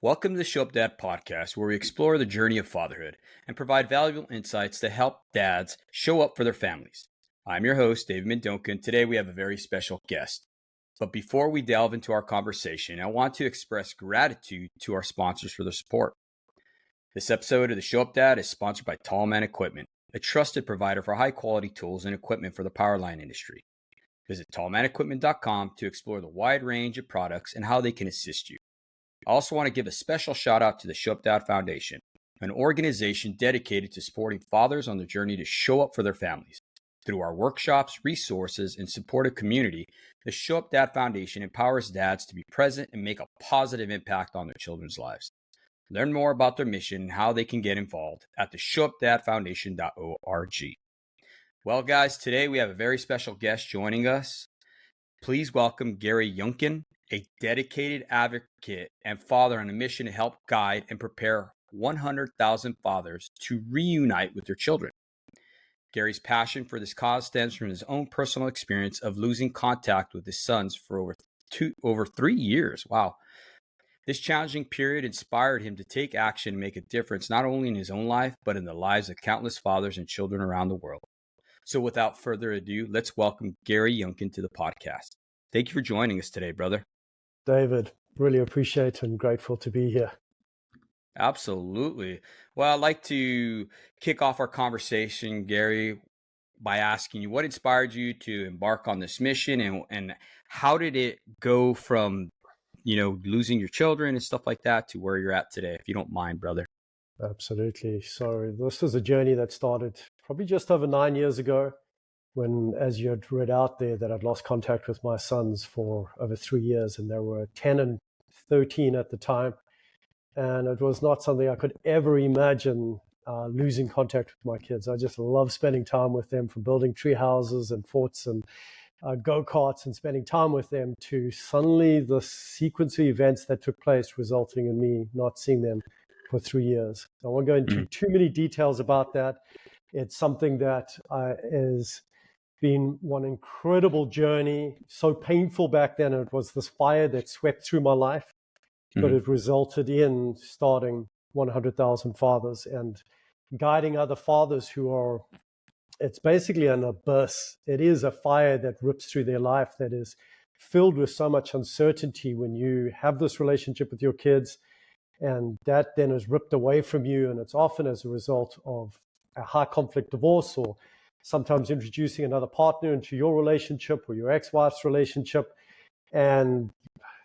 Welcome to the Show Up Dad podcast, where we explore the journey of fatherhood and provide valuable insights to help dads show up for their families. I'm your host, David Mendonca, and today we have a very special guest. But before we delve into our conversation, I want to express gratitude to our sponsors for their support. This episode of the Show Up Dad is sponsored by Tallman Equipment, a trusted provider for high-quality tools and equipment for the powerline industry. Visit tallmanequipment.com to explore the wide range of products and how they can assist you. I also want to give a special shout out to the Show Up Dad Foundation, an organization dedicated to supporting fathers on the journey to show up for their families. Through our workshops, resources, and supportive community, the Show Up Dad Foundation empowers dads to be present and make a positive impact on their children's lives. Learn more about their mission and how they can get involved at the showupdadfoundation.org. Well, guys, today we have a very special guest joining us. Please welcome Garry Junkuhn, a dedicated advocate and father on a mission to help guide and prepare 100,000 fathers to reunite with their children. Garry's passion for this cause stems from his own personal experience of losing contact with his sons for over 3 years. Wow. This challenging period inspired him to take action and make a difference not only in his own life, but in the lives of countless fathers and children around the world. So without further ado, let's welcome Garry Junkuhn to the podcast. Thank you for joining us today, brother. David, really appreciate and grateful to be here. Absolutely. Well, I'd like to kick off our conversation, Garry, by asking you what inspired you to embark on this mission and how did it go from, losing your children and stuff like that to where you're at today, if you don't mind, brother. Absolutely. So this was a journey that started probably just over 9 years ago when, as you had read out there, that I'd lost contact with my sons for over 3 years, and they were 10 and 13 at the time. And it was not something I could ever imagine losing contact with my kids. I just love spending time with them, from building tree houses and forts and go-karts and spending time with them, to suddenly the sequence of events that took place resulting in me not seeing them for 3 years. I won't go into too many details about that. It's something that is been one incredible journey, so painful back then. It was this fire that swept through my life, but it resulted in starting 100,000 fathers and guiding other fathers who are, it's basically an abyss. It is a fire that rips through their life, that is filled with so much uncertainty when you have this relationship with your kids, and that then is ripped away from you. And it's often as a result of a high conflict divorce, or sometimes introducing another partner into your relationship or your ex-wife's relationship, and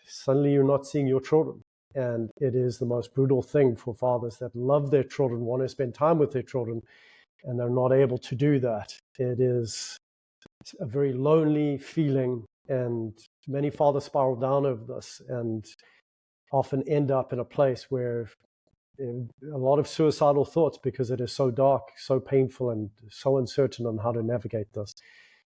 suddenly you're not seeing your children. And it is the most brutal thing for fathers that love their children, want to spend time with their children, and they're not able to do that. It is a very lonely feeling, and many fathers spiral down over this and often end up in a place where a lot of suicidal thoughts, because it is so dark, so painful, and so uncertain on how to navigate this.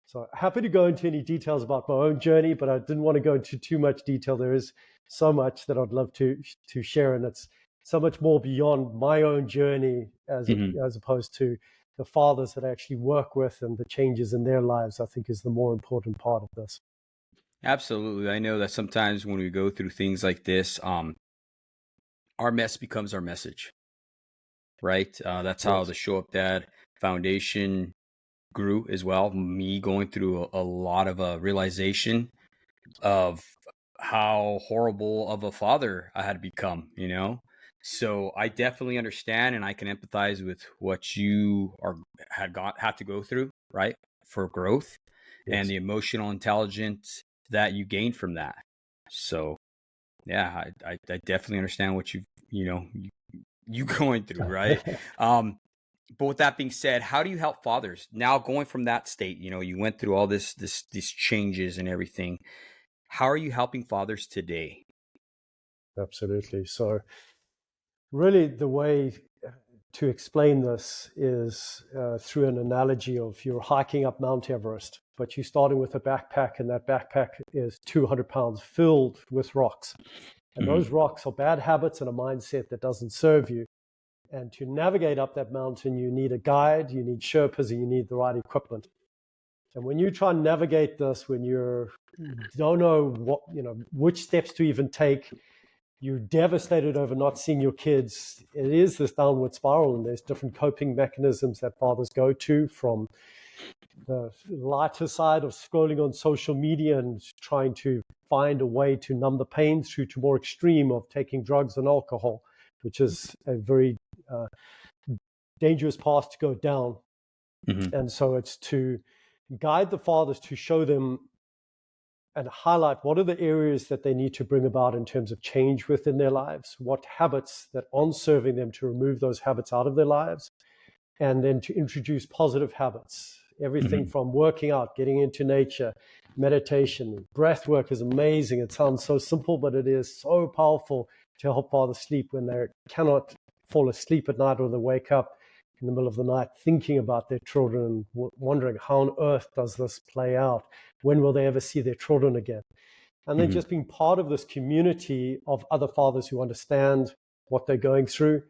So happy to go into any details about my own journey, but I didn't want to go into too much detail. There is so much that I'd love to share, and it's so much more beyond my own journey as opposed to the fathers that I actually work with, and the changes in their lives, I think, is the more important part of this. Absolutely. I know that sometimes when we go through things like this, our mess becomes our message, right? That's how the Show Up Dad Foundation grew as well. Me going through a lot of realization of how horrible of a father I had become, So I definitely understand, and I can empathize with what you had to go through, right, for growth and the emotional intelligence that you gained from that. So yeah, I definitely understand what you going through, right? But with that being said, how do you help fathers now going from that state? You went through all these changes and everything. How are you helping fathers today? Absolutely. So really the way to explain this is through an analogy of you're hiking up Mount Everest, but you're starting with a backpack, and that backpack is 200 pounds filled with rocks. And those rocks are bad habits and a mindset that doesn't serve you. And to navigate up that mountain, you need a guide, you need Sherpas, and you need the right equipment. And when you try and navigate this, when you don't know which steps to even take, you're devastated over not seeing your kids. It is this downward spiral, and there's different coping mechanisms that fathers go to, from the lighter side of scrolling on social media and trying to find a way to numb the pain, through to more extreme of taking drugs and alcohol, which is a very dangerous path to go down. Mm-hmm. And so it's to guide the fathers, to show them and highlight what are the areas that they need to bring about in terms of change within their lives, what habits that aren't serving them, to remove those habits out of their lives, and then to introduce positive habits. Everything Mm-hmm. from working out, getting into nature, meditation, breath work is amazing. It sounds so simple, but it is so powerful to help fathers sleep when they cannot fall asleep at night, or they wake up in the middle of the night thinking about their children and wondering, how on earth does this play out? When will they ever see their children again? And then Mm-hmm. just being part of this community of other fathers who understand what they're going through,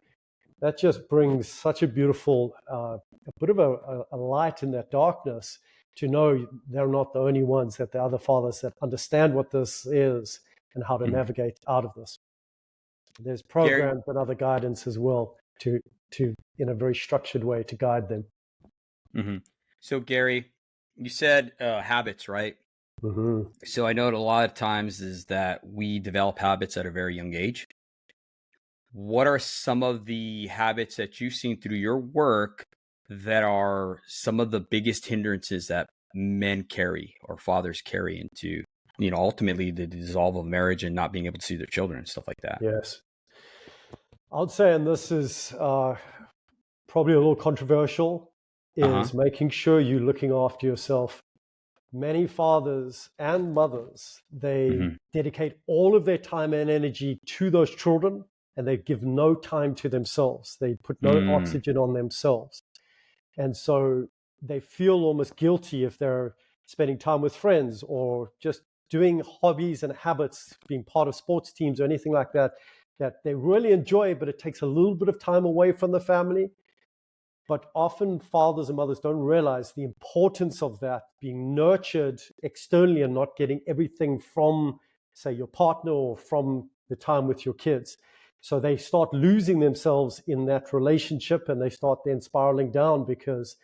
that just brings such a beautiful, a bit of a light in that darkness, to know they're not the only ones, that the other fathers that understand what this is and how to Mm-hmm. navigate out of this. There's Garry, programs and other guidance as well, to in a very structured way, to guide them. mm-hmm. So Garry, you said habits, right? Mm-hmm. So I know a lot of times is that we develop habits at a very young age. What are some of the habits that you've seen through your work that are some of the biggest hindrances that men carry or fathers carry into, ultimately the dissolve of marriage and not being able to see their children and stuff like that? Yes. I would say, and this is probably a little controversial, Uh-huh. is making sure you're looking after yourself. Many fathers and mothers, they Mm-hmm. dedicate all of their time and energy to those children, and they give no time to themselves. They put no Mm. oxygen on themselves. And so they feel almost guilty if they're spending time with friends, or just doing hobbies and habits, being part of sports teams or anything like that, that they really enjoy, but it takes a little bit of time away from the family. But often fathers and mothers don't realize the importance of that, being nurtured externally and not getting everything from, say, your partner or from the time with your kids. So they start losing themselves in that relationship, and they start then spiraling down, because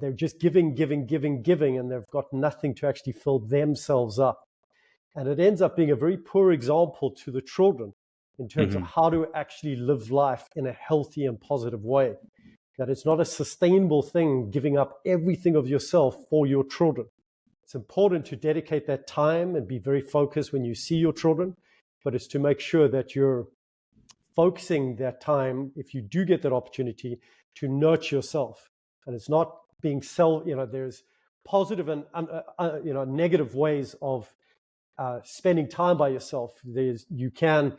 they're just giving, giving, giving, giving, and they've got nothing to actually fill themselves up. And it ends up being a very poor example to the children in terms of Mm-hmm. how to actually live life in a healthy and positive way. That it's not a sustainable thing, giving up everything of yourself for your children. It's important to dedicate that time and be very focused when you see your children, but it's to make sure that you're focusing that time, if you do get that opportunity, to nurture yourself. And it's not being there's positive and negative ways of spending time by yourself. You can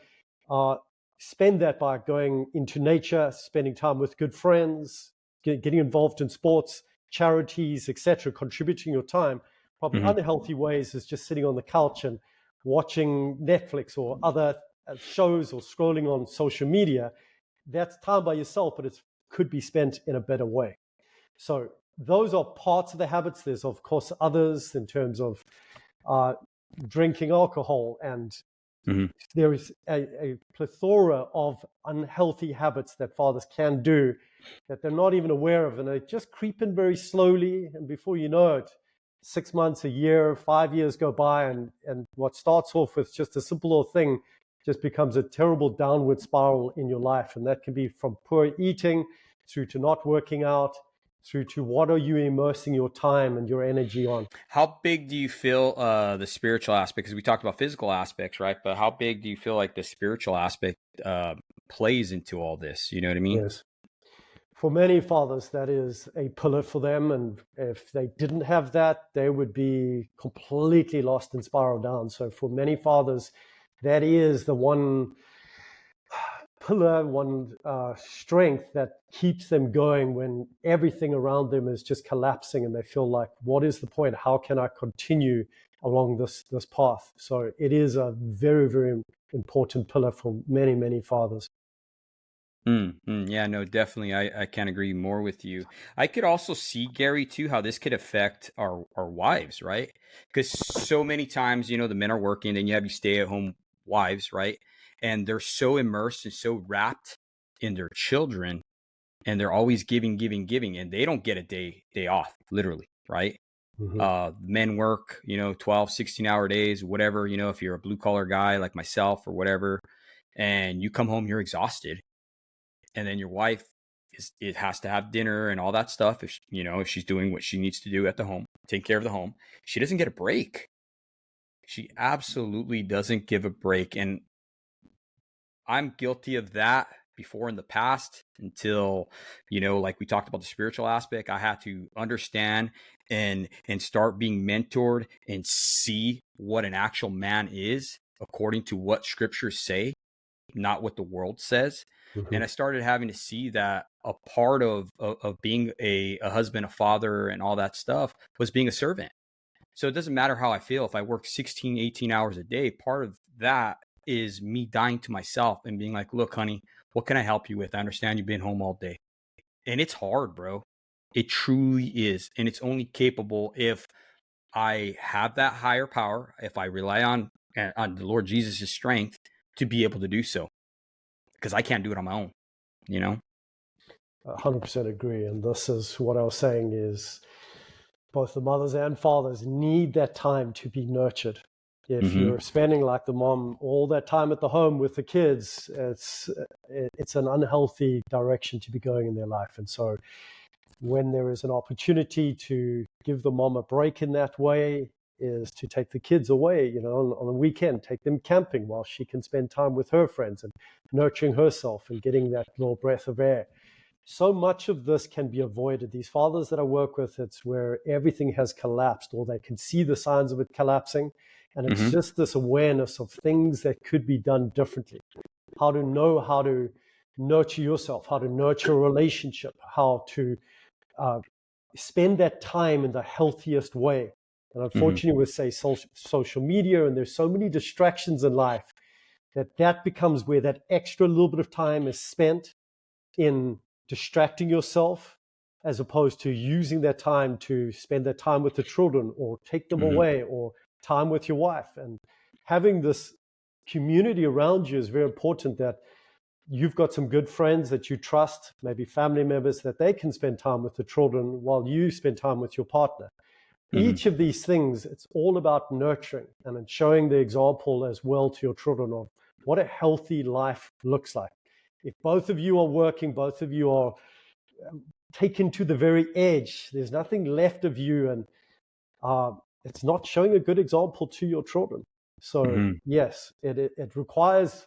spend that by going into nature, spending time with good friends, getting involved in sports, charities, etc., contributing your time. Probably Mm-hmm. unhealthy ways is just sitting on the couch and watching Netflix or other shows, or scrolling on social media. That's time by yourself, but it could be spent in a better way. So those are parts of the habits. There's, of course, others in terms of uh, drinking alcohol, and Mm-hmm. there is a plethora of unhealthy habits that fathers can do that they're not even aware of, and they just creep in very slowly, and before you know it, 6 months, a year, 5 years go by, and what starts off with just a simple little thing just becomes a terrible downward spiral in your life. And that can be from poor eating through to not working out, through to what are you immersing your time and your energy on. How big do you feel the spiritual aspect? Because we talked about physical aspects, right? But how big do you feel like the spiritual aspect plays into all this? You know what I mean? Yes. For many fathers, that is a pillar for them. And if they didn't have that, they would be completely lost and spiral down. So for many fathers, that is the one pillar, one strength that keeps them going when everything around them is just collapsing, and they feel like, what is the point? How can I continue along this path? So it is a very, very important pillar for many, many fathers. Yeah, no, definitely. I can't agree more with you. I could also see, Garry, too, how this could affect our wives, right? Because so many times, the men are working, and you have you stay at home wives, right? and they're so immersed and so wrapped in their children, and they're always giving, and they don't get a day off, literally, right? Men work, 12, 16-hour days, whatever, if you're a blue collar guy like myself or whatever, and you come home, you're exhausted. And then your wife it has to have dinner and all that stuff. If she's doing what she needs to do at the home, take care of the home, she doesn't get a break. She absolutely doesn't give a break. And I'm guilty of that before in the past until, like we talked about the spiritual aspect. I had to understand and start being mentored and see what an actual man is according to what scriptures say, not what the world says. And I started having to see that a part of being a husband, a father, and all that stuff was being a servant. So it doesn't matter how I feel. If I work 16, 18 hours a day, part of that is me dying to myself and being like, look, honey, what can I help you with? I understand you've been home all day. And it's hard, bro. It truly is. And it's only capable if I have that higher power, if I rely on the Lord Jesus' strength to be able to do so. Because I can't do it on my own, 100% agree. And this is what I was saying is both the mothers and fathers need that time to be nurtured. If you're spending like the mom all that time at the home with the kids, it's an unhealthy direction to be going in their life. And so when there is an opportunity to give the mom a break in that way, is to take the kids away, on the weekend, take them camping while she can spend time with her friends and nurturing herself and getting that little breath of air. So much of this can be avoided. These fathers that I work with, it's where everything has collapsed or they can see the signs of it collapsing. And it's just this awareness of things that could be done differently. How to know how to nurture yourself, how to nurture a relationship, how to spend that time in the healthiest way. And unfortunately, with say social media, and there's so many distractions in life that becomes where that extra little bit of time is spent in distracting yourself, as opposed to using that time to spend that time with the children or take them away, or time with your wife. And having this community around you is very important, that you've got some good friends that you trust, maybe family members, that they can spend time with the children while you spend time with your partner. Each of these things, it's all about nurturing and showing the example as well to your children of what a healthy life looks like. If both of you are working, both of you are taken to the very edge, there's nothing left of you, and it's not showing a good example to your children. So yes, it requires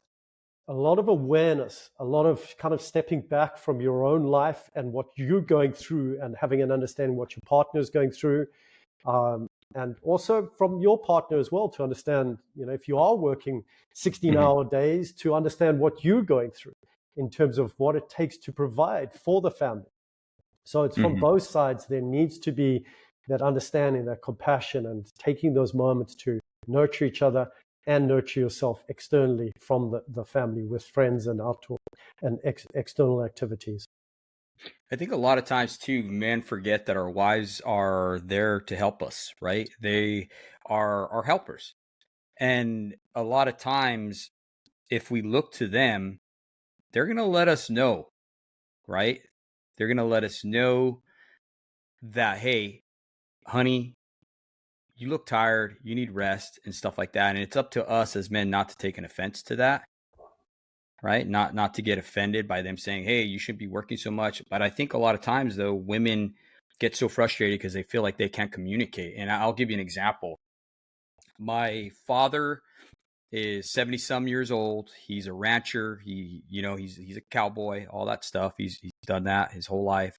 a lot of awareness, a lot of kind of stepping back from your own life and what you're going through, and having an understanding what your partner is going through. And also from your partner as well, to understand, if you are working 16-hour days, to understand what you're going through in terms of what it takes to provide for the family. So it's from both sides. There needs to be that understanding, that compassion, and taking those moments to nurture each other and nurture yourself externally from the family, with friends and outdoor and external activities. I think a lot of times too, men forget that our wives are there to help us, right? They are our helpers. And a lot of times, if we look to them, they're going to let us know, right? They're going to let us know that, hey, honey, you look tired, you need rest and stuff like that. And it's up to us as men not to take an offense to that, right? Not to get offended by them saying, hey, you shouldn't be working so much. But I think a lot of times, though, women get so frustrated because they feel like they can't communicate. And I'll give you an example. My father is 70 some years old. He's a rancher. He's a cowboy, all that stuff. He's done that his whole life.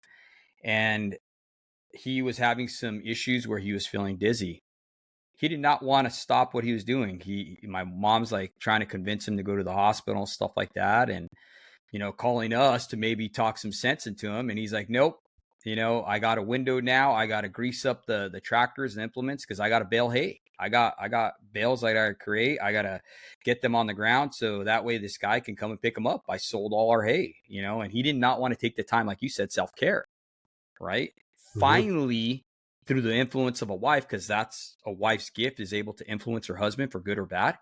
And he was having some issues where he was feeling dizzy. He did not want to stop what he was doing. My mom's like trying to convince him to go to the hospital, stuff like that. And, calling us to maybe talk some sense into him. And he's like, nope, I got a window now. I got to grease up the tractors and implements because I got to bale hay. I got bales I got to create. I got to get them on the ground so that way this guy can come and pick them up. I sold all our hay, and he did not want to take the time, like you said, self-care, right? Finally, through the influence of a wife, because that's a wife's gift, is able to influence her husband for good or bad.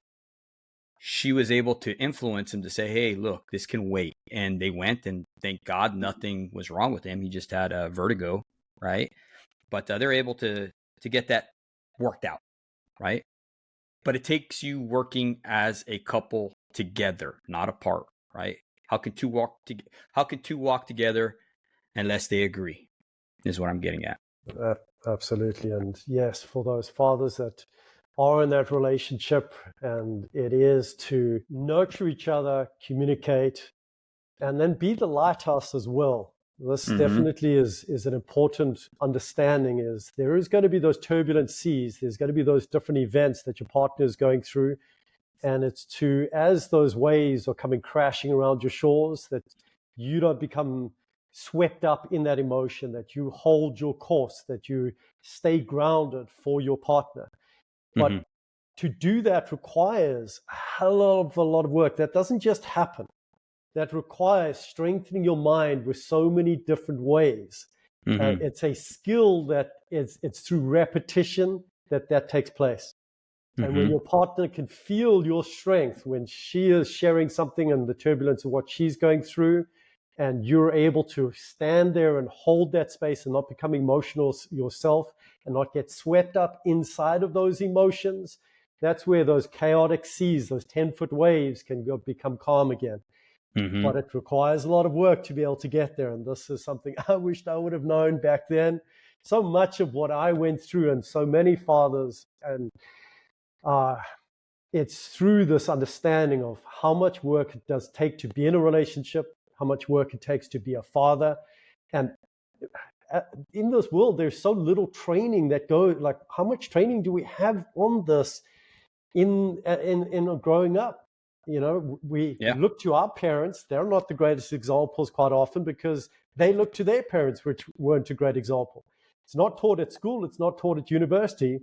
she was able to influence him to say, hey, look, this can wait. And they went, and thank God nothing was wrong with him. He just had a vertigo, right? But they're able to get that worked out, right? But it takes you working as a couple together, not apart, right? How can two walk together unless they agree? Is what I'm getting at. Absolutely. And yes, for those fathers that are in that relationship, and it is to nurture each other, communicate, and then be the lighthouse as well. This definitely is an important understanding. Is there is going to be those turbulent seas, there's going to be those different events that your partner is going through, and it's to, as those waves are coming crashing around your shores, that you don't become swept up in that emotion, that you hold your course, that you stay grounded for your partner. But to do that requires a hell of a lot of work. That doesn't just happen. That requires strengthening your mind with so many different ways. It's a skill that it's through repetition that takes place. And when your partner can feel your strength, when she is sharing something and the turbulence of what she's going through, and you're able to stand there and hold that space and not become emotional yourself and not get swept up inside of those emotions, that's where those chaotic seas, those 10-foot waves can become calm again. But it requires a lot of work to be able to get there. And this is something I wished I would have known back then. So much of what I went through, and so many fathers, and it's through this understanding of how much work it does take to be in a relationship, how much work it takes to be a father. And in this world, there's so little training that goes, like, how much training do we have on this in growing up? You know, we look to our parents. They're not the greatest examples quite often because they look to their parents, which weren't a great example. It's not taught at school. It's not taught at university.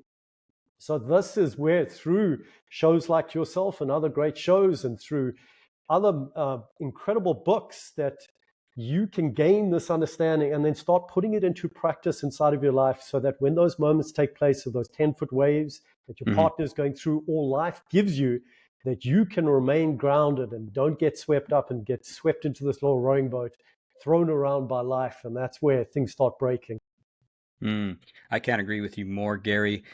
So this is where, through shows like yourself and other great shows, and through other incredible books, that you can gain this understanding and then start putting it into practice inside of your life, so that when those moments take place, of those 10-foot waves that your partner is going through, all life gives you, that you can remain grounded and don't get swept up and get swept into this little rowing boat, thrown around by life. And that's where things start breaking. I can't agree with you more, Gary.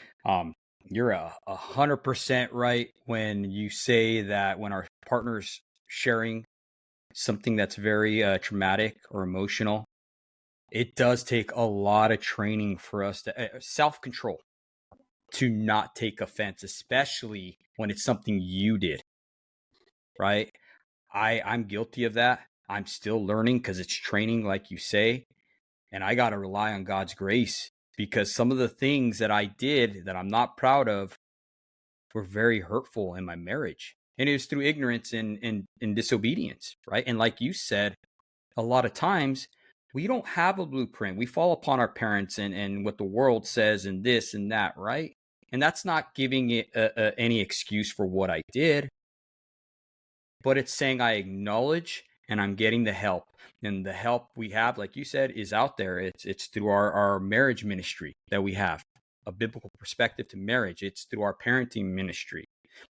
You're 100% right when you say that when our partner's sharing something that's very traumatic or emotional, it does take a lot of training for us to self-control, to not take offense, especially when it's something you did, right? I'm guilty of that. I'm still learning because it's training, like you say, and I got to rely on God's grace, because some of the things that I did that I'm not proud of were very hurtful in my marriage. And it was through ignorance and disobedience, right? And like you said, a lot of times we don't have a blueprint. We fall upon our parents and what the world says and this and that, right? And that's not giving it any excuse for what I did, but it's saying I acknowledge and I'm getting the help. And the help we have, like you said, is out there. It's through our marriage ministry that we have a biblical perspective to marriage. It's through our parenting ministry,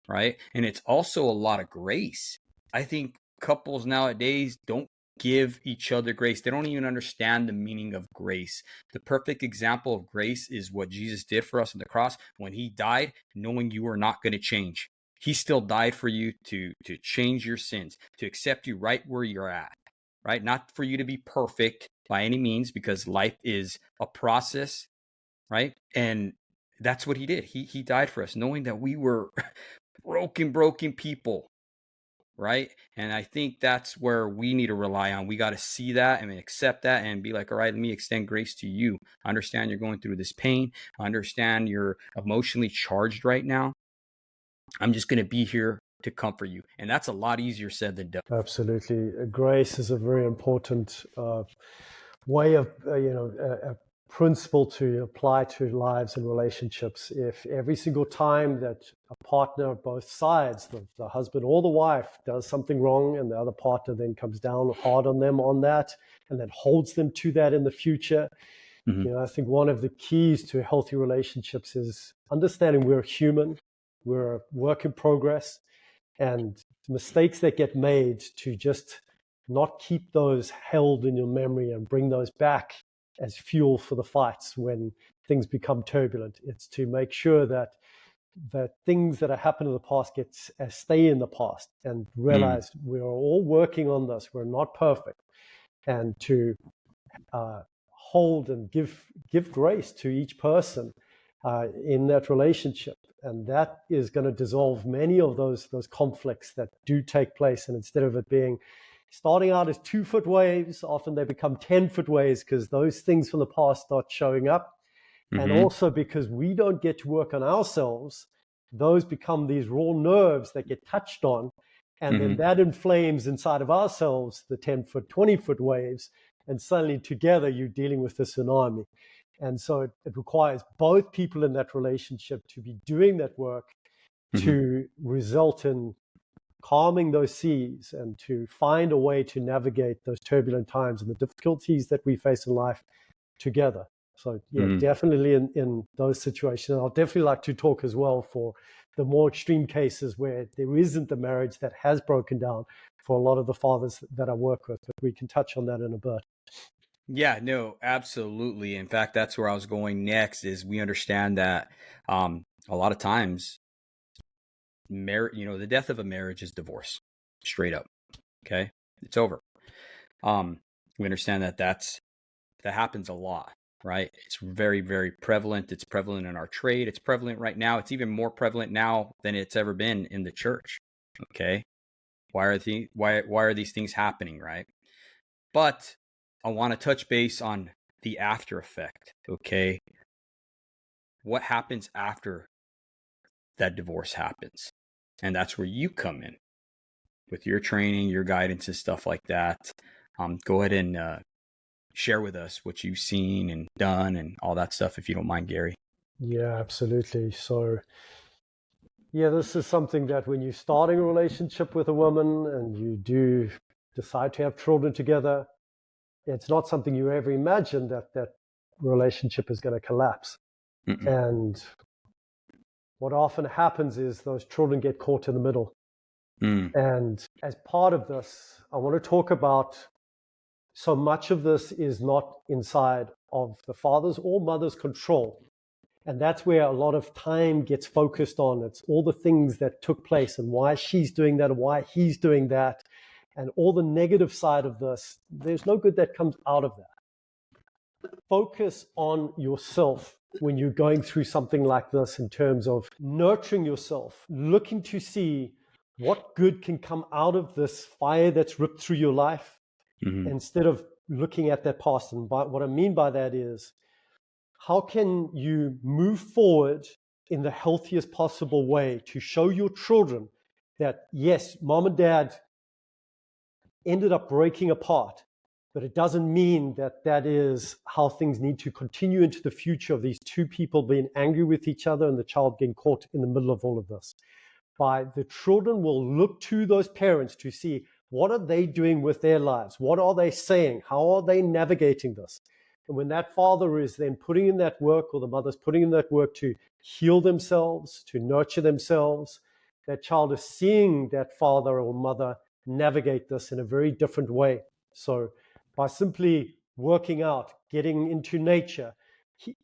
right? And it's also a lot of grace. I think couples nowadays don't give each other grace. They don't even understand the meaning of grace. The perfect example of grace is what Jesus did for us on the cross when he died, knowing you were not going to change. He still died for you to change your sins, to accept you right where you're at, right? Not for you to be perfect by any means, because life is a process, right? And that's what he did. He died for us, knowing that we were broken people, right? And I think that's where we need to rely on. We got to see that and accept that and be like, all right, let me extend grace to you. I understand you're going through this pain. I understand you're emotionally charged right now. I'm just going to be here to comfort you. And that's a lot easier said than done. Absolutely. Grace is a very important way of, a principle to apply to lives and relationships. If every single time that a partner, both sides, the husband or the wife, does something wrong and the other partner then comes down hard on them on that and then holds them to that in the future, I think one of the keys to healthy relationships is understanding we're human, we're a work in progress, and mistakes that get made, to just not keep those held in your memory and bring those back as fuel for the fights when things become turbulent. It's to make sure that things that have happened in the past stay in the past, and realize we are all working on this. We're not perfect, and to hold and give grace to each person in that relationship, and that is going to dissolve many of those conflicts that do take place. And instead of it being starting out as 2-foot waves, often they become 10-foot waves, because those things from the past start showing up. And also because we don't get to work on ourselves, those become these raw nerves that get touched on. And then that inflames inside of ourselves the 10-foot, 20-foot waves. And suddenly together you're dealing with the tsunami. And so it requires both people in that relationship to be doing that work to result in calming those seas, and to find a way to navigate those turbulent times and the difficulties that we face in life together. So definitely in those situations. I'll definitely like to talk as well for the more extreme cases where there isn't the marriage that has broken down, for a lot of the fathers that I work with, but we can touch on that in a bit. Yeah, no, absolutely. In fact, that's where I was going next. Is we understand that a lot of times, the death of a marriage is divorce, straight up. Okay, it's over. We understand that happens a lot, right? It's very, very prevalent. It's prevalent in our trade. It's prevalent right now. It's even more prevalent now than it's ever been in the church. Okay, why are these things happening, right? But I want to touch base on the after effect. Okay, what happens after that divorce happens? And that's where you come in with your training, your guidance, and stuff like that. Go ahead and share with us what you've seen and done and all that stuff, if you don't mind, Gary. Yeah, absolutely. So, this is something that when you're starting a relationship with a woman and you do decide to have children together, it's not something you ever imagined that relationship is going to collapse. And what often happens is those children get caught in the middle. And as part of this, I want to talk about, so much of this is not inside of the father's or mother's control. And that's where a lot of time gets focused on. It's all the things that took place and why she's doing that and why he's doing that, and all the negative side of this. There's no good that comes out of that. Focus on yourself when you're going through something like this, in terms of nurturing yourself, looking to see what good can come out of this fire that's ripped through your life, instead of looking at that past. And what I mean by that is, how can you move forward in the healthiest possible way to show your children that, yes, mom and dad ended up breaking apart, but it doesn't mean that is how things need to continue into the future, of these two people being angry with each other and the child getting caught in the middle of all of this. The children will look to those parents to see, what are they doing with their lives? What are they saying? How are they navigating this? And when that father is then putting in that work, or the mother's putting in that work to heal themselves, to nurture themselves, that child is seeing that father or mother navigate this in a very different way. So by simply working out, getting into nature,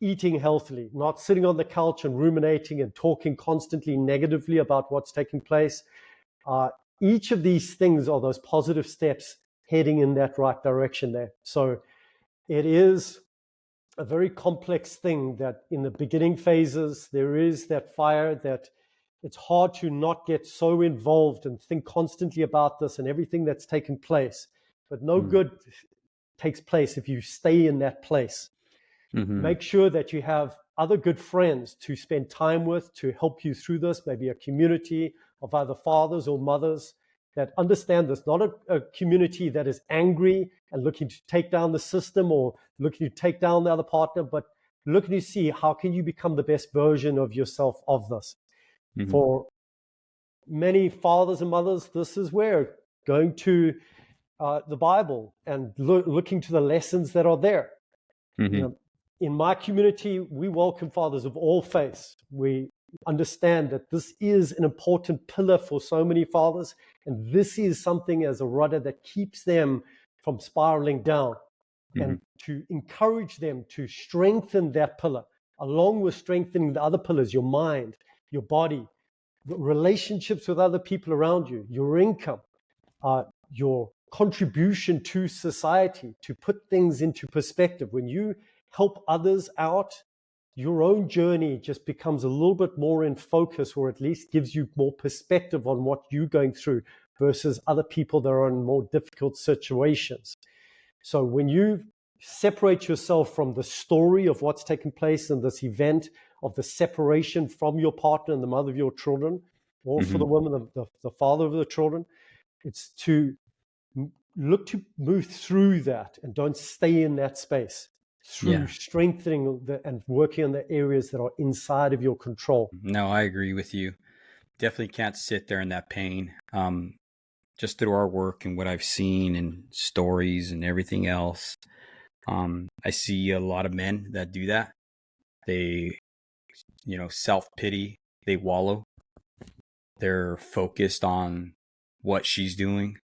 eating healthily, not sitting on the couch and ruminating and talking constantly negatively about what's taking place, each of these things are those positive steps heading in that right direction there. So it is a very complex thing, that in the beginning phases, there is that fire, that it's hard to not get so involved and think constantly about this and everything that's taken place. But no good takes place if you stay in that place. Make sure that you have other good friends to spend time with, to help you through this, maybe a community of either fathers or mothers that understand this, not a community that is angry and looking to take down the system or looking to take down the other partner, but looking to see, how can you become the best version of yourself of this? For many fathers and mothers, this is where going to the Bible and looking to the lessons that are there. You know, in my community, we welcome fathers of all faiths. We understand that this is an important pillar for so many fathers, and this is something as a rudder that keeps them from spiraling down, and to encourage them to strengthen that pillar along with strengthening the other pillars, your mind, your body, relationships with other people around you, your income, your contribution to society, to put things into perspective. When you help others out, your own journey just becomes a little bit more in focus, or at least gives you more perspective on what you're going through versus other people that are in more difficult situations. So when you separate yourself from the story of what's taken place in this event of the separation from your partner and the mother of your children, or for the woman, the father of the children, it's to look to move through that and don't stay in that space through strengthening and working on the areas that are inside of your control. No, I agree with you. Definitely can't sit there in that pain. Just through our work and what I've seen and stories and everything else, I see a lot of men that do that. They, self-pity, they wallow. They're focused on what she's doing,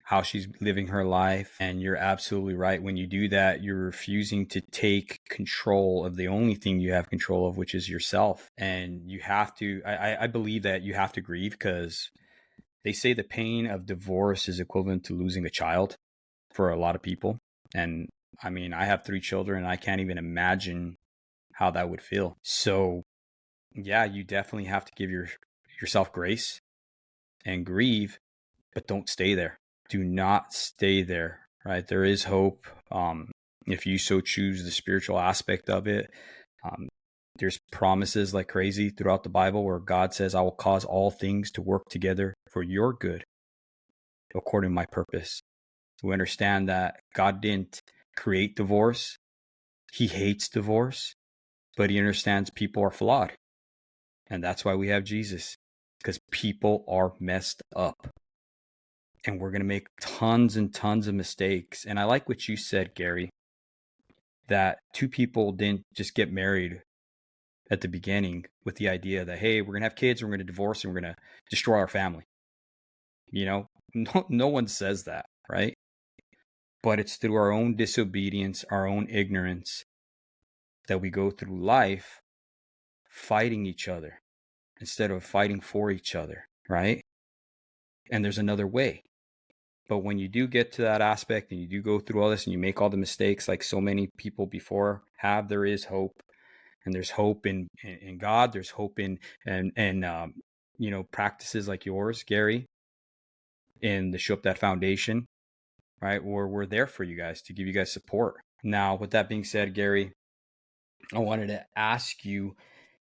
how she's living her life. And you're absolutely right. When you do that, you're refusing to take control of the only thing you have control of, which is yourself. And you have to, I believe that you have to grieve, because they say the pain of divorce is equivalent to losing a child for a lot of people. And I mean, I have 3 children and I can't even imagine how that would feel. So yeah, you definitely have to give yourself grace and grieve, but don't stay there. Do not stay there, right? There is hope. If you so choose the spiritual aspect of it, there's promises like crazy throughout the Bible where God says, I will cause all things to work together for your good, according to my purpose. We understand that God didn't create divorce. He hates divorce, but he understands people are flawed. And that's why we have Jesus, because people are messed up. And we're going to make tons and tons of mistakes. And I like what you said, Garry, that 2 people didn't just get married at the beginning with the idea that, hey, we're going to have kids, and we're going to divorce, and we're going to destroy our family. No one says that, right? But it's through our own disobedience, our own ignorance, that we go through life fighting each other instead of fighting for each other, right? And there's another way. But when you do get to that aspect and you do go through all this and you make all the mistakes like so many people before have, there is hope. And there's hope in God. There's hope in practices like yours, Garry, in the Show Up That Foundation, right? Where we're there for you guys to give you guys support. Now, with that being said, Garry, I wanted to ask you,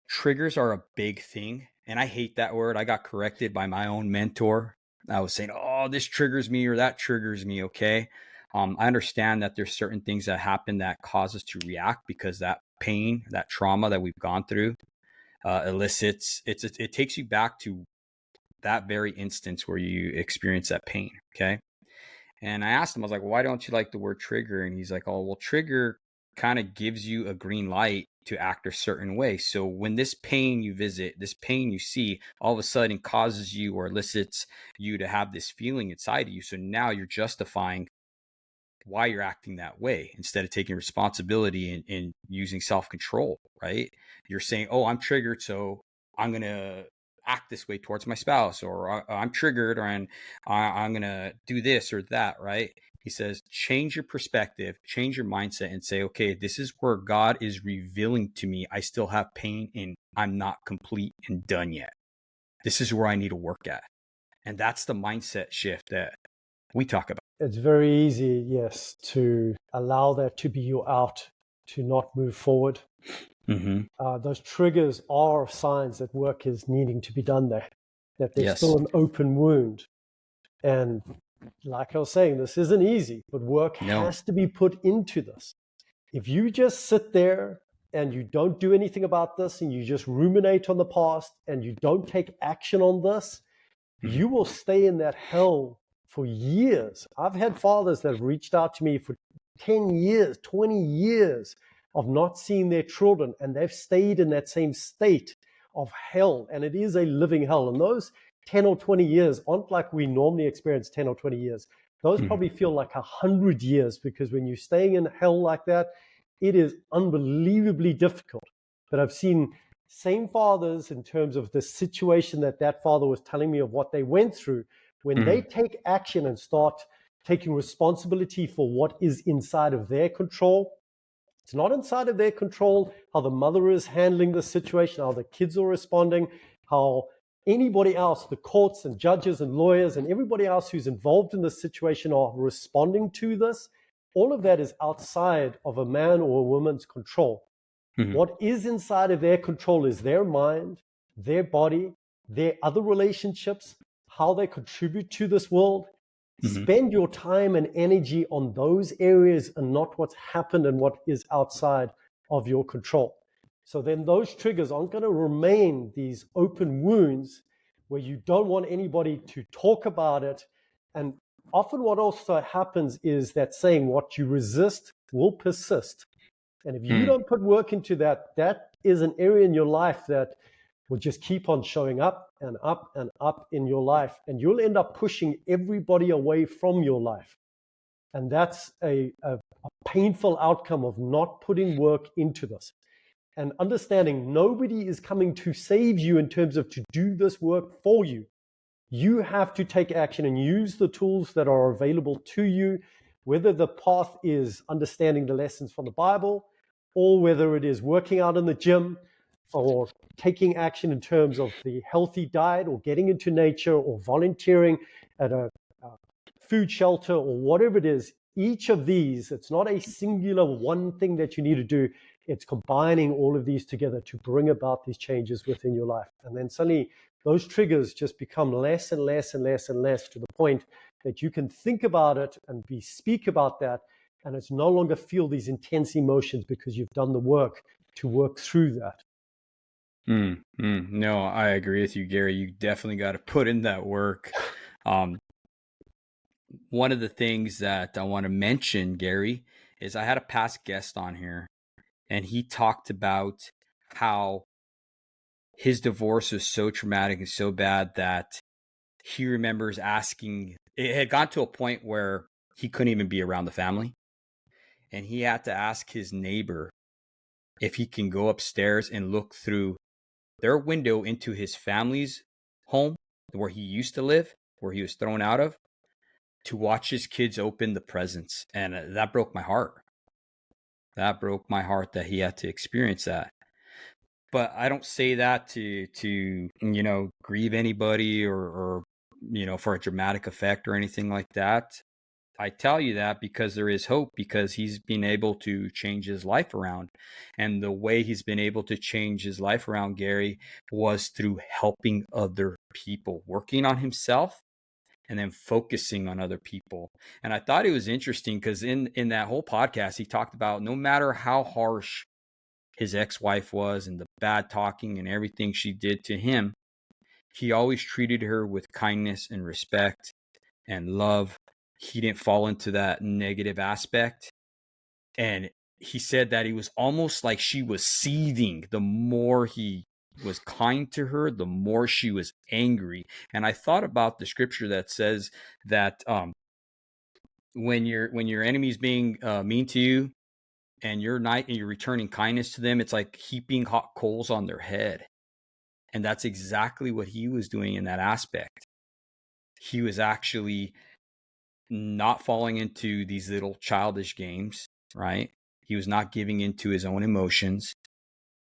triggers are a big thing. And I hate that word. I got corrected by my own mentor. I was saying, oh, this triggers me or that triggers me. Okay. I understand that there's certain things that happen that cause us to react because that pain, that trauma that we've gone through elicits, it takes you back to that very instance where you experience that pain. Okay. And I asked him, I was like, well, why don't you like the word trigger? And he's like, oh, well, trigger kind of gives you a green light to act a certain way. So when this pain you visit, this pain you see, all of a sudden causes you or elicits you to have this feeling inside of you. So now you're justifying why you're acting that way instead of taking responsibility and using self-control, right? You're saying, oh, I'm triggered, so I'm going to act this way towards my spouse, or I'm triggered, or I'm going to do this or that, right? He says, change your perspective, change your mindset, and say, okay, this is where God is revealing to me I still have pain and I'm not complete and done yet. This is where I need to work at. And that's the mindset shift that we talk about. It's very easy, yes, to allow that to be your out, to not move forward. Those triggers are signs that work is needing to be done there, that there's still an open wound. And like I was saying, this isn't easy, but work has to be put into this. If you just sit there and you don't do anything about this and you just ruminate on the past and you don't take action on this, you will stay in that hell for years. I've had fathers that have reached out to me for 10 years, 20 years of not seeing their children, and they've stayed in that same state of hell, and it is a living hell. And those 10 or 20 years aren't like we normally experience 10 or 20 years. Those probably feel like 100 years, because when you're staying in hell like that, it is unbelievably difficult. But I've seen same fathers in terms of the situation that father was telling me of what they went through. When they take action and start taking responsibility for what is inside of their control, it's not inside of their control how the mother is handling the situation, how the kids are responding, how anybody else, the courts and judges and lawyers and everybody else who's involved in this situation are responding to this. All of that is outside of a man or a woman's control. What is inside of their control is their mind, their body, their other relationships, how they contribute to this world. Spend your time and energy on those areas and not what's happened and what is outside of your control. So then those triggers aren't going to remain these open wounds where you don't want anybody to talk about it. And often what also happens is that saying, what you resist will persist. And if you don't put work into that, that is an area in your life that will just keep on showing up and up and up in your life. And you'll end up pushing everybody away from your life. And that's a painful outcome of not putting work into this. And understanding nobody is coming to save you in terms of to do this work for you. You have to take action and use the tools that are available to you, whether the path is understanding the lessons from the Bible, or whether it is working out in the gym, or taking action in terms of the healthy diet, or getting into nature, or volunteering at a food shelter, or whatever it is. Each of these, it's not a singular one thing that you need to do. It's combining all of these together to bring about these changes within your life. And then suddenly those triggers just become less and less and less and less, to the point that you can think about it and speak about that. And it's no longer feel these intense emotions because you've done the work to work through that. No, I agree with you, Gary. You definitely got to put in that work. One of the things that I want to mention, Gary, is I had a past guest on here, and he talked about how his divorce was so traumatic and so bad that he remembers asking, it had gotten to a point where he couldn't even be around the family. And he had to ask his neighbor if he can go upstairs and look through their window into his family's home, where he used to live, where he was thrown out of, to watch his kids open the presents. And that broke my heart. That broke my heart that he had to experience that. But I don't say that to grieve anybody or for a dramatic effect or anything like that. I tell you that because there is hope, because he's been able to change his life around. And the way he's been able to change his life around, Gary, was through helping other people, working on himself and then focusing on other people. And I thought it was interesting because in that whole podcast, he talked about no matter how harsh his ex-wife was and the bad talking and everything she did to him, he always treated her with kindness and respect and love. He didn't fall into that negative aspect. And he said that he was almost like she was seething. The more he was kind to her, the more she was angry. And I thought about the scripture that says that when your enemy's being mean to you, and you're returning kindness to them, it's like heaping hot coals on their head. And that's exactly what he was doing in that aspect. He was actually not falling into these little childish games, right? He was not giving into his own emotions.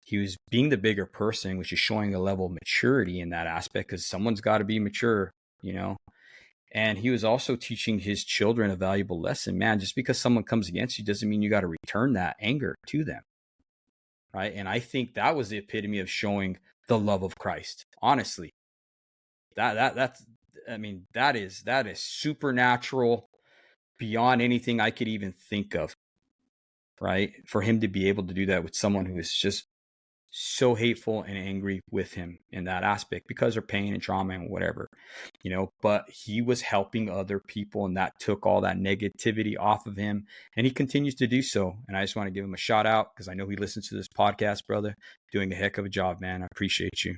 He was being the bigger person, which is showing a level of maturity in that aspect, because someone's got to be mature, And he was also teaching his children a valuable lesson. Man, just because someone comes against you doesn't mean you got to return that anger to them, right? And I think that was the epitome of showing the love of Christ. Honestly, that is supernatural, beyond anything I could even think of, right? For him to be able to do that with someone who is just so hateful and angry with him in that aspect because of pain and trauma and whatever, but he was helping other people, and that took all that negativity off of him, and he continues to do so. And I just want to give him a shout out because I know he listens to this podcast, brother. Doing a heck of a job, man. I appreciate you.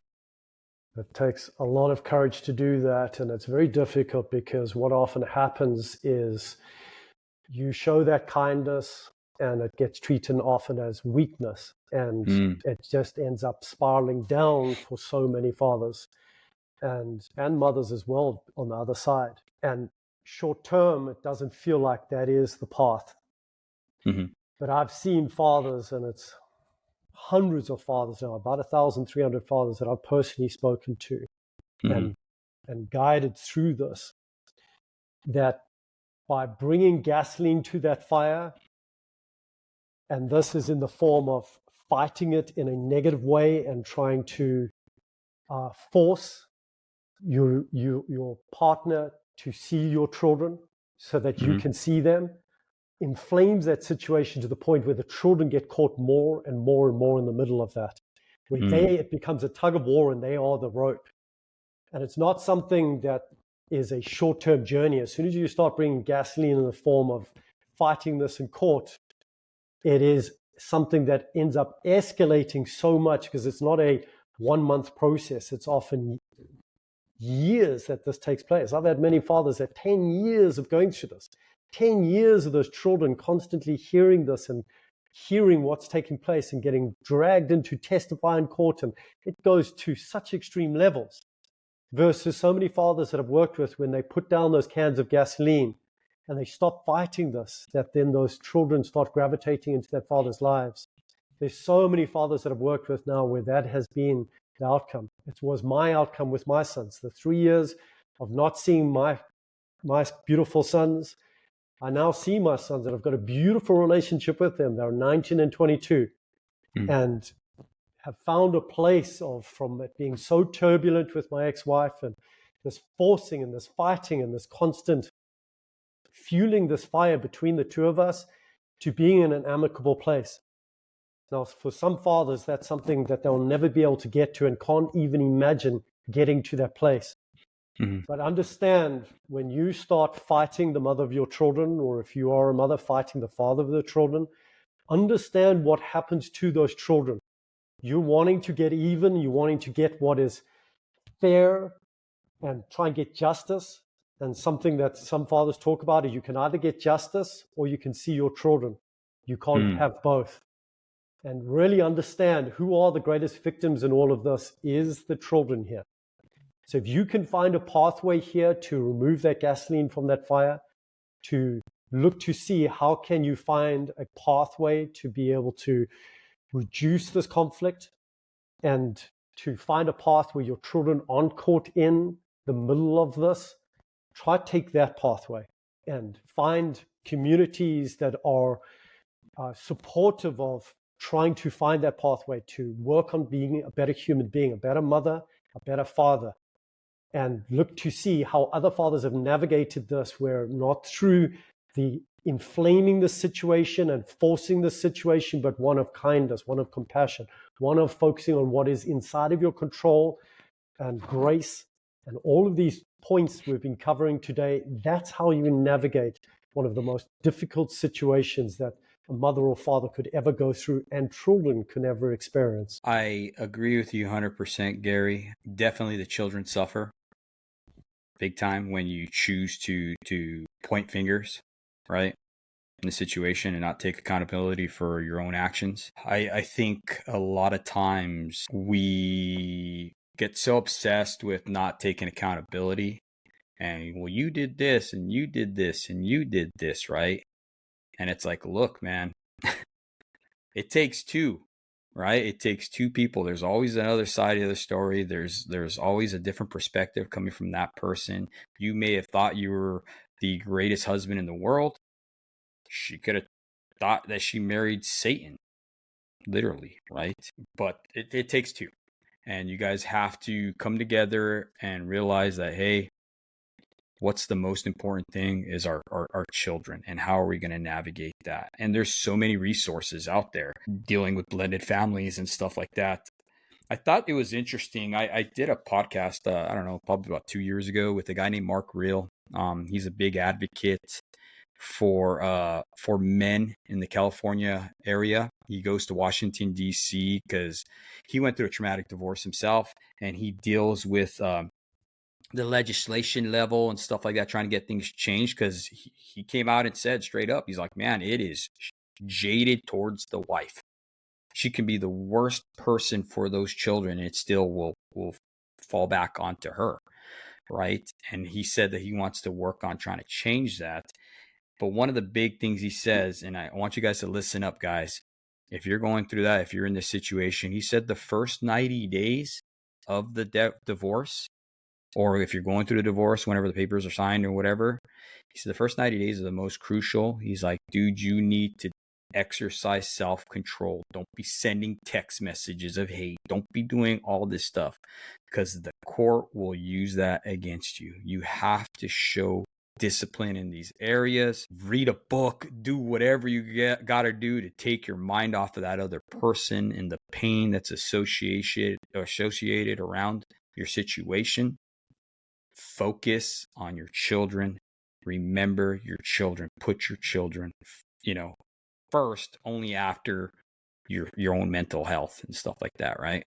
It takes a lot of courage to do that, and it's very difficult because what often happens is you show that kindness and it gets treated often as weakness, and it just ends up spiraling down for so many fathers and mothers as well on the other side. And short term, it doesn't feel like that is the path. But I've seen fathers, and it's hundreds of fathers now, about 1,300 fathers that I've personally spoken to and guided through this, that by bringing gasoline to that fire, and this is in the form of fighting it in a negative way and trying to force your partner to see your children so that you can see them, inflames that situation to the point where the children get caught more and more and more in the middle of that, where it becomes a tug of war and they are the rope. And it's not something that is a short-term journey. As soon as you start bringing gasoline in the form of fighting this in court, it is something that ends up escalating so much because it's not a 1 month process. It's often years that this takes place. I've had many fathers that 10 years of going through this, 10 years of those children constantly hearing this and hearing what's taking place and getting dragged into testify in court. And it goes to such extreme levels versus so many fathers that I've worked with, when they put down those cans of gasoline and they stop fighting this, that then those children start gravitating into their father's lives. There's so many fathers that I've worked with now where that has been the outcome. It was my outcome with my sons. The 3 years of not seeing my beautiful sons, I now see my sons and I've got a beautiful relationship with them. They're 19 and 22 and have found a place from it being so turbulent with my ex-wife and this forcing and this fighting and this constant fueling this fire between the two of us to being in an amicable place. Now, for some fathers, that's something that they'll never be able to get to and can't even imagine getting to that place. But understand, when you start fighting the mother of your children, or if you are a mother fighting the father of the children, understand what happens to those children. You're wanting to get even, you're wanting to get what is fair and try and get justice. And something that some fathers talk about is you can either get justice or you can see your children. You can't have both. And really understand who are the greatest victims in all of this is the children here. So if you can find a pathway here to remove that gasoline from that fire, to look to see how can you find a pathway to be able to reduce this conflict and to find a path where your children aren't caught in the middle of this, try to take that pathway and find communities that are supportive of trying to find that pathway to work on being a better human being, a better mother, a better father, and look to see how other fathers have navigated this, where not through the inflaming the situation and forcing the situation, but one of kindness, one of compassion, one of focusing on what is inside of your control and grace and all of these points we've been covering today. That's how you navigate one of the most difficult situations that a mother or father could ever go through and children can ever experience. I agree with you 100%, Gary. Definitely the children suffer big time when you choose to point fingers, right, in the situation and not take accountability for your own actions. I think a lot of times we get so obsessed with not taking accountability and, well, you did this and you did this and you did this, right? And it's like, look, man, it takes two, right? It takes two people. There's always another side of the story. There's always a different perspective coming from that person. You may have thought you were the greatest husband in the world. She could have thought that she married Satan, literally, right? But it takes two. And you guys have to come together and realize that, hey, what's the most important thing is our children, and how are we going to navigate that? And there's so many resources out there dealing with blended families and stuff like that. I thought it was interesting. I did a podcast, I don't know, probably about 2 years ago with a guy named Mark Reel. He's a big advocate for men in the California area. He goes to Washington, D.C. because he went through a traumatic divorce himself, and he deals with the legislation level and stuff like that, trying to get things changed, because he came out and said straight up, he's like, man, it is jaded towards the wife. She can be the worst person for those children, and it still will fall back onto her, right? And he said that he wants to work on trying to change that. But one of the big things he says, and I want you guys to listen up, guys, if you're going through that, if you're in this situation, he said the first 90 days of the divorce, or if you're going through the divorce, whenever the papers are signed or whatever, he said the first 90 days are the most crucial. He's like, dude, you need to exercise self-control. Don't be sending text messages of hate. Don't be doing all this stuff, because the court will use that against you. You have to show discipline in these areas. Read a book, do whatever you got to do to take your mind off of that other person and the pain that's associated around your situation. Focus on your children. Remember your children. Put your children, first, only after your own mental health and stuff like that, right?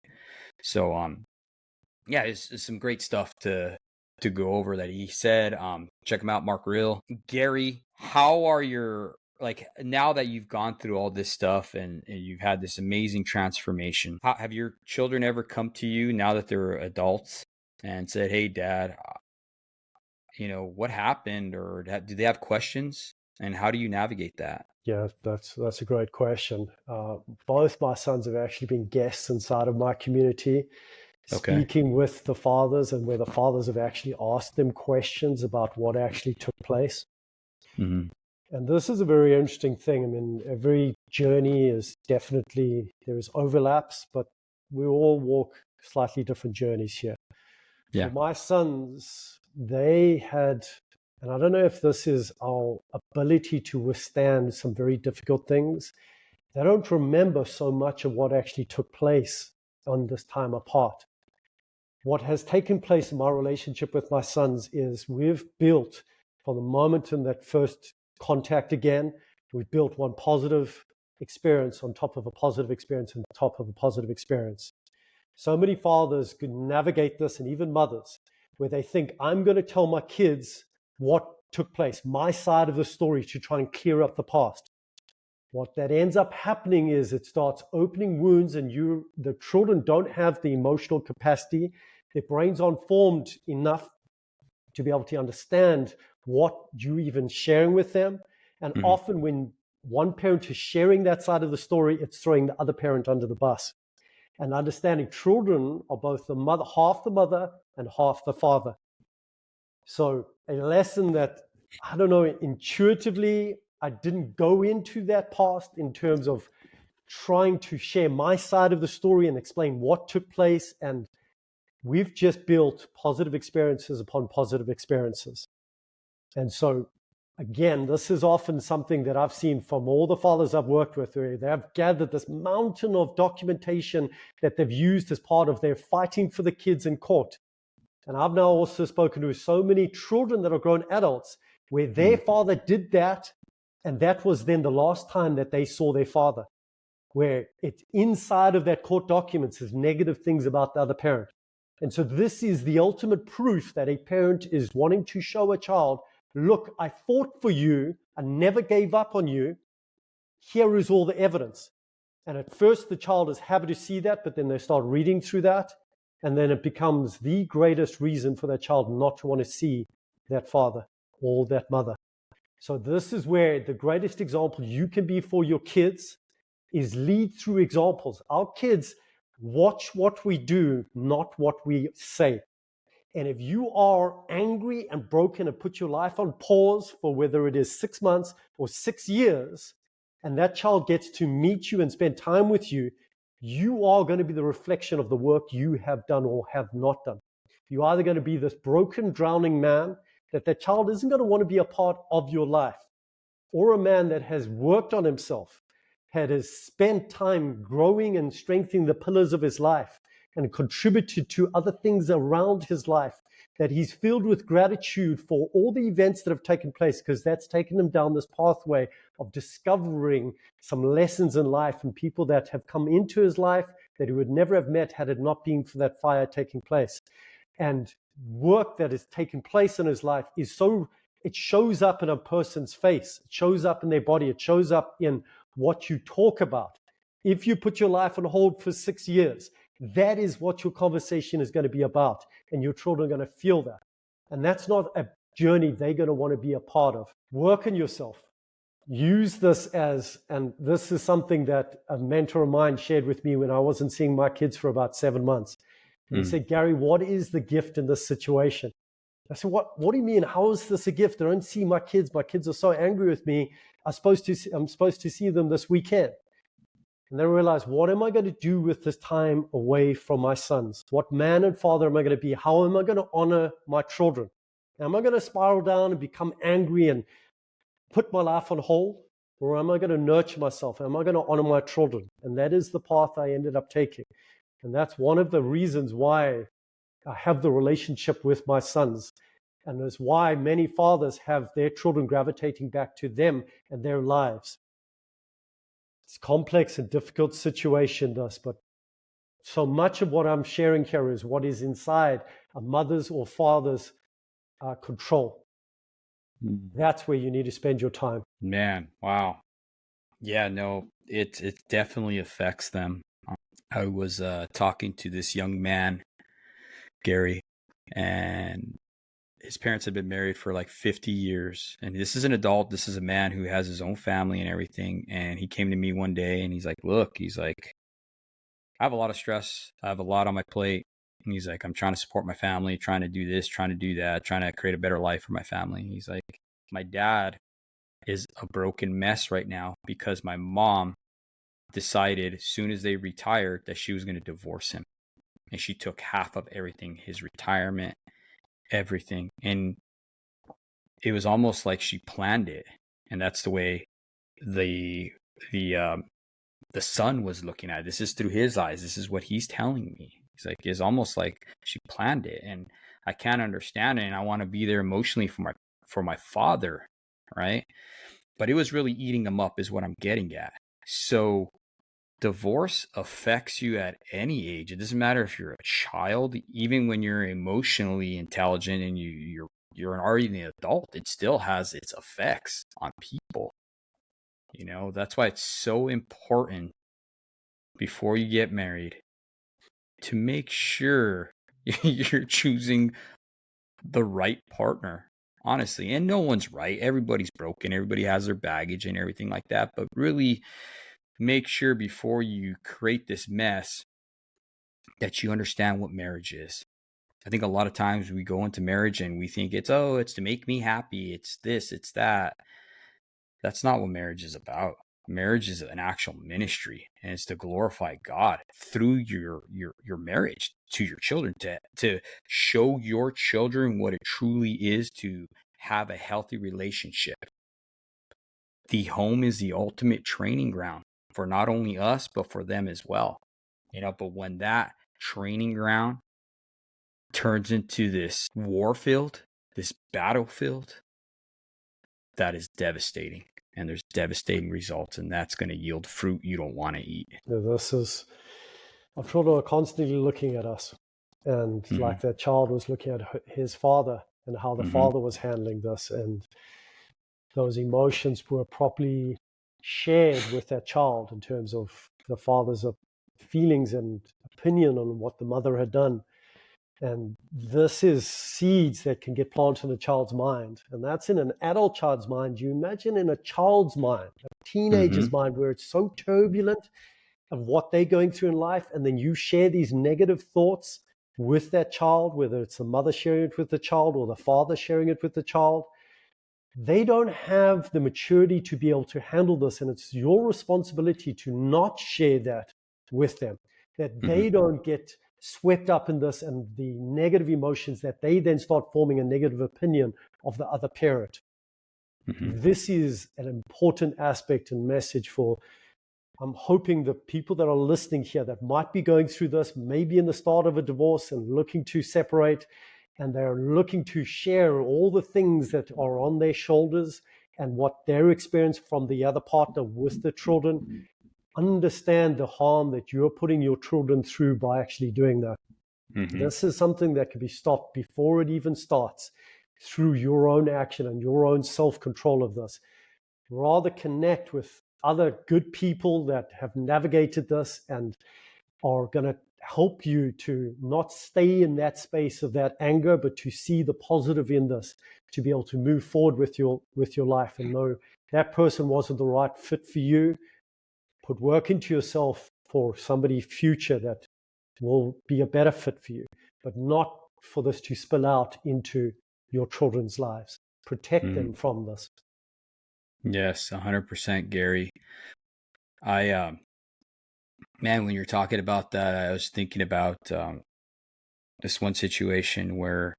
So yeah, it's some great stuff to go over that he said. Check him out, Mark Reel. Garry, how are your, like, now that you've gone through all this stuff and you've had this amazing transformation, have your children ever come to you now that they're adults and said, hey, Dad, what happened? Or do they have questions? And how do you navigate that? Yeah, that's a great question. Both my sons have actually been guests inside of my community, speaking with the fathers, and where the fathers have actually asked them questions about what actually took place. Mm-hmm. And this is a very interesting thing. I mean, every journey is definitely, there's overlaps, but we all walk slightly different journeys here. Yeah. For my sons, they had, and I don't know if this is our ability to withstand some very difficult things, they don't remember so much of what actually took place on this time apart. What has taken place in my relationship with my sons is we've built, from the moment in that first contact again, we've built one positive experience on top of a positive experience on top of a positive experience. So many fathers could navigate this, and even mothers, where they think, I'm going to tell my kids what took place, my side of the story, to try and clear up the past. What that ends up happening is it starts opening wounds, and the children don't have the emotional capacity. Their brains aren't formed enough to be able to understand what you're even sharing with them. And often when one parent is sharing that side of the story, it's throwing the other parent under the bus. And understanding children are both the mother, half the mother and half the father. So a lesson that, I don't know, intuitively, I didn't go into that past in terms of trying to share my side of the story and explain what took place. And we've just built positive experiences upon positive experiences. And so, again, this is often something that I've seen from all the fathers I've worked with, where they have gathered this mountain of documentation that they've used as part of their fighting for the kids in court. And I've now also spoken to so many children that are grown adults where their father did that, and that was then the last time that they saw their father, where it's inside of that court documents is negative things about the other parent. And so this is the ultimate proof that a parent is wanting to show a child, look, I fought for you, I never gave up on you, here is all the evidence. And at first the child is happy to see that, but then they start reading through that, and then it becomes the greatest reason for that child not to want to see that father or that mother. So this is where the greatest example you can be for your kids is lead through examples. Our kids watch what we do, not what we say. And if you are angry and broken and put your life on pause for whether it is 6 months or 6 years, and that child gets to meet you and spend time with you, you are going to be the reflection of the work you have done or have not done. You're either going to be this broken, drowning man that child isn't going to want to be a part of your life, or a man that has worked on himself, has spent time growing and strengthening the pillars of his life and contributed to other things around his life, that he's filled with gratitude for all the events that have taken place, because that's taken him down this pathway of discovering some lessons in life and people that have come into his life that he would never have met had it not been for that fire taking place. And work that has taken place in his life is so, it shows up in a person's face, it shows up in their body, it shows up in what you talk about. If you put your life on hold for 6 years, that is what your conversation is going to be about, and your children are going to feel that. And that's not a journey they're going to want to be a part of. Work on yourself. Use this as, and this is something that a mentor of mine shared with me when I wasn't seeing my kids for about 7 months. And he said, Garry, what is the gift in this situation? I said, what do you mean? How is this a gift? I don't see my kids. My kids are so angry with me. I'm supposed to see them this weekend. And then I realized, what am I going to do with this time away from my sons? What man and father am I going to be? How am I going to honor my children? Am I going to spiral down and become angry and put my life on hold? Or am I going to nurture myself? Am I going to honor my children? And that is the path I ended up taking. And that's one of the reasons why I have the relationship with my sons. And is why many fathers have their children gravitating back to them and their lives. It's a complex and difficult situation, thus, but so much of what I'm sharing here is what is inside a mother's or father's control. That's where you need to spend your time. Man, wow. Yeah, no, it definitely affects them. I was talking to this young man, Garry, and his parents had been married for like 50 years. And this is an adult. This is a man who has his own family and everything. And he came to me one day and he's like, look, he's like, I have a lot of stress. I have a lot on my plate. And he's like, I'm trying to support my family, trying to do this, trying to do that, trying to create a better life for my family. He's like, my dad is a broken mess right now because my mom decided as soon as they retired that she was going to divorce him. And she took half of everything, his retirement, everything. And it was almost like she planned it. And that's the way the son was looking at it. This is through his eyes. This is what he's telling me. He's like, it's almost like she planned it. And I can't understand it. And I want to be there emotionally for my father, right? But it was really eating him up is what I'm getting at. So divorce affects you at any age. It doesn't matter if you're a child, even when you're emotionally intelligent and you're already an adult, it still has its effects on people. You know, that's why it's so important before you get married to make sure you're choosing the right partner, honestly. And no one's right. Everybody's broken. Everybody has their baggage and everything like that. But really make sure before you create this mess that you understand what marriage is. I think a lot of times we go into marriage and we think it's to make me happy. It's this, it's that. That's not what marriage is about. Marriage is an actual ministry, and it's to glorify God through your marriage to your children, to show your children what it truly is to have a healthy relationship. The home is the ultimate training ground for not only us, but for them as well. You know, but when that training ground turns into this war field, this battlefield, that is devastating. And there's devastating results, and that's going to yield fruit you don't want to eat. Our children are constantly looking at us. And like that child was looking at his father and how the father was handling this. And those emotions were properly shared with that child in terms of the father's feelings and opinion on what the mother had done. And this is seeds that can get planted in a child's mind. And that's in an adult child's mind. You imagine in a child's mind, a teenager's mind, where it's so turbulent of what they're going through in life. And then you share these negative thoughts with that child, whether it's the mother sharing it with the child or the father sharing it with the child. They don't have the maturity to be able to handle this. And it's your responsibility to not share that with them, that they don't get swept up in this and the negative emotions that they then start forming a negative opinion of the other parent. Mm-hmm. This is an important aspect and message for, I'm hoping the people that are listening here that might be going through this, maybe in the start of a divorce and looking to separate, and they're looking to share all the things that are on their shoulders and what their experience from the other partner with the children, understand the harm that you're putting your children through by actually doing that. Mm-hmm. This is something that can be stopped before it even starts through your own action and your own self-control of this. Rather connect with other good people that have navigated this and are going to help you to not stay in that space of that anger, but to see the positive in this, to be able to move forward with your life and know that person wasn't the right fit for you. Put work into yourself for somebody future that will be a better fit for you, but not for this to spill out into your children's lives. Protect them from this. Yes, 100%, Gary. I man, when you're talking about that, I was thinking about this one situation where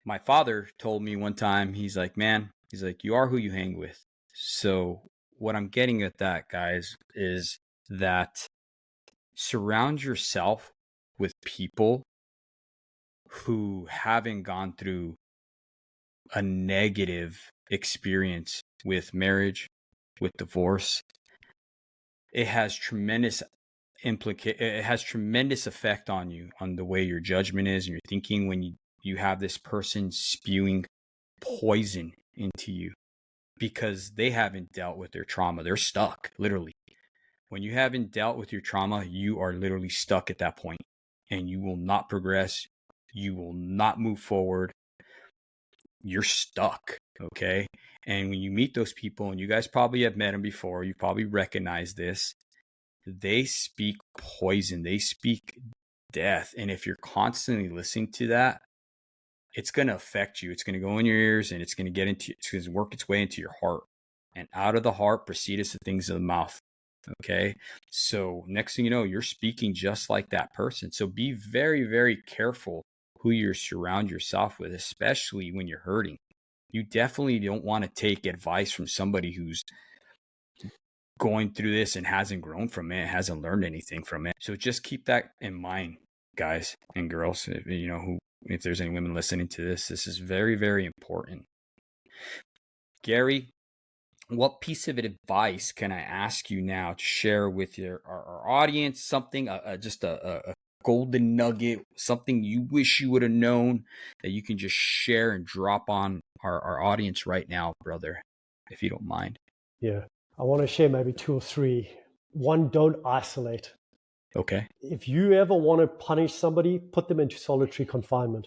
my father told me one time, he's like, man, he's like, you are who you hang with. So what I'm getting at that, guys, is that surround yourself with people who haven't gone through a negative experience with marriage, with divorce. It has tremendous it has tremendous effect on you, on the way your judgment is and your thinking when you have this person spewing poison into you because they haven't dealt with their trauma. They're stuck, literally. When you haven't dealt with your trauma, you are literally stuck at that point and you will not progress. You will not move forward. You're stuck. Okay. And when you meet those people, and you guys probably have met them before, you probably recognize this. They speak poison. They speak death. And if you're constantly listening to that, it's going to affect you. It's going to go in your ears and it's going to work its way into your heart. And out of the heart proceedeth the things of the mouth. Okay. So next thing you know, you're speaking just like that person. So be very, very careful who you surround yourself with, especially when you're hurting. You definitely don't want to take advice from somebody who's going through this and hasn't grown from it, hasn't learned anything from it. So just keep that in mind, guys and girls. If there's any women listening to this is very, very important. Garry, what piece of advice can I ask you now to share with our audience? Something, just a golden nugget, something you wish you would have known that you can just share and drop on our audience right now, brother, if you don't mind. Yeah. I want to share maybe 2 or 3. One, don't isolate. Okay. If you ever want to punish somebody, put them into solitary confinement.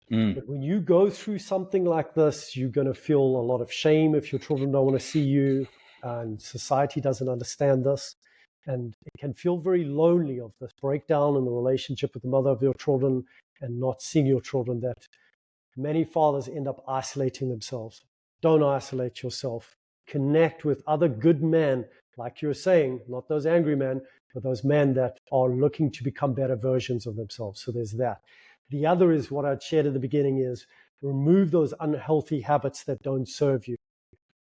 But when you go through something like this, you're going to feel a lot of shame if your children don't want to see you, and society doesn't understand this. And it can feel very lonely of this breakdown in the relationship with the mother of your children and not seeing your children, that many fathers end up isolating themselves. Don't isolate yourself. Connect with other good men, like you're saying, not those angry men, but those men that are looking to become better versions of themselves. So there's that. The other is what I'd shared at the beginning, is remove those unhealthy habits that don't serve you.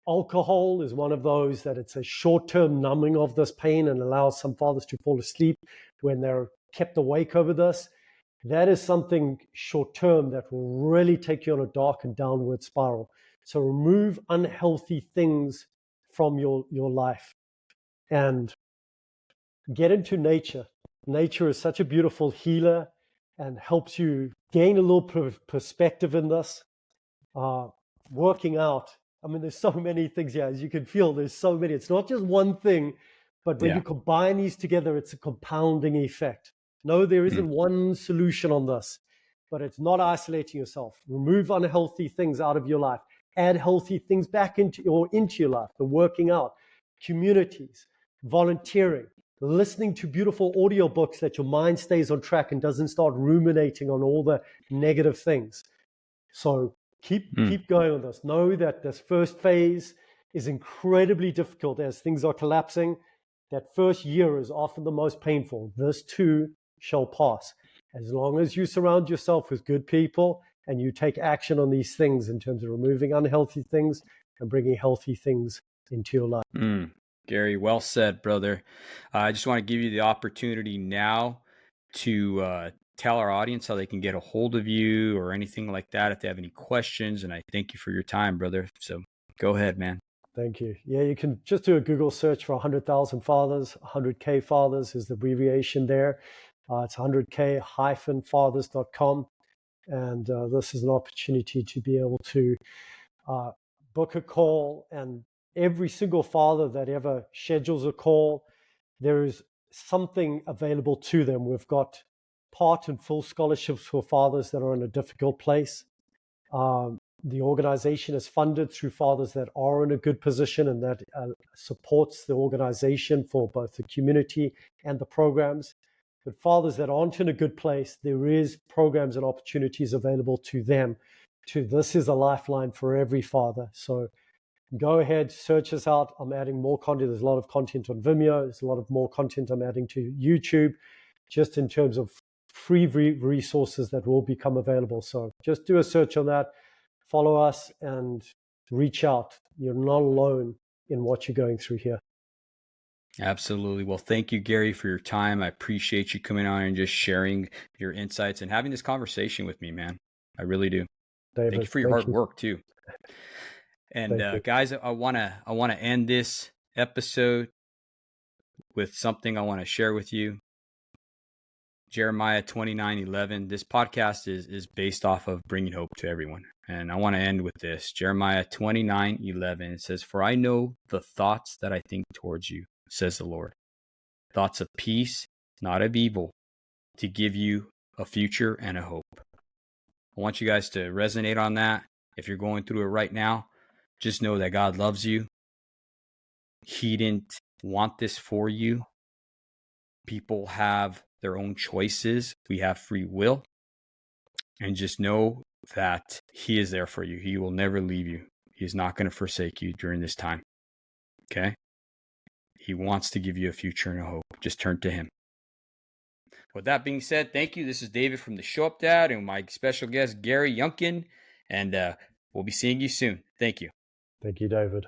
Alcohol is one of those that it's a short-term numbing of this pain and allows some fathers to fall asleep when they're kept awake over this. That is something short-term that will really take you on a dark and downward spiral. So remove unhealthy things from your life and get into nature. Nature is such a beautiful healer and helps you gain a little perspective in this. Working out. I mean, there's so many things here. As you can feel, there's so many. It's not just one thing, but when you combine these together, it's a compounding effect. No, there isn't one solution on this, but it's not isolating yourself. Remove unhealthy things out of your life. Add healthy things back into your life. The working out, communities, volunteering, listening to beautiful audiobooks that your mind stays on track and doesn't start ruminating on all the negative things. So keep going on this. Know that this first phase is incredibly difficult as things are collapsing. That first year is often the most painful. This too shall pass. As long as you surround yourself with good people and you take action on these things in terms of removing unhealthy things and bringing healthy things into your life. Garry, well said, brother. I just want to give you the opportunity now to tell our audience how they can get a hold of you or anything like that if they have any questions. And I thank you for your time, brother. So go ahead, man. Thank you. Yeah, you can just do a Google search for 100,000 fathers. 100K fathers is the abbreviation there. It's 100k-fathers.com. And this is an opportunity to be able to book a call. And every single father that ever schedules a call, there is something available to them. We've got part and full scholarships for fathers that are in a difficult place. The organization is funded through fathers that are in a good position, and that supports the organization for both the community and the programs. But fathers that aren't in a good place, there is programs and opportunities available to them. This is a lifeline for every father. So go ahead, search us out. I'm adding more content. There's a lot of content on Vimeo. There's a lot of more content I'm adding to YouTube, just in terms of free resources that will become available. So just do a search on that, follow us, and reach out. You're not alone in what you're going through here. Absolutely. Well, thank you, Garry, for your time. I appreciate you coming on and just sharing your insights and having this conversation with me, man. I really do. David, thank you for your hard work too. And guys, I wanna end this episode with something I want to share with you. Jeremiah 29:11. This podcast is based off of bringing hope to everyone. And I want to end with this. Jeremiah 29:11. It says, "For I know the thoughts that I think towards you, says the Lord. Thoughts of peace, not of evil, to give you a future and a hope." I want you guys to resonate on that. If you're going through it right now, just know that God loves you. He didn't want this for you. People have their own choices. We have free will. And just know that He is there for you. He will never leave you. He is not going to forsake you during this time. Okay? He wants to give you a future and a hope. Just turn to Him. With that being said, thank you. This is David from the Show Up Dad and my special guest, Garry Junkuhn. And we'll be seeing you soon. Thank you. Thank you, David.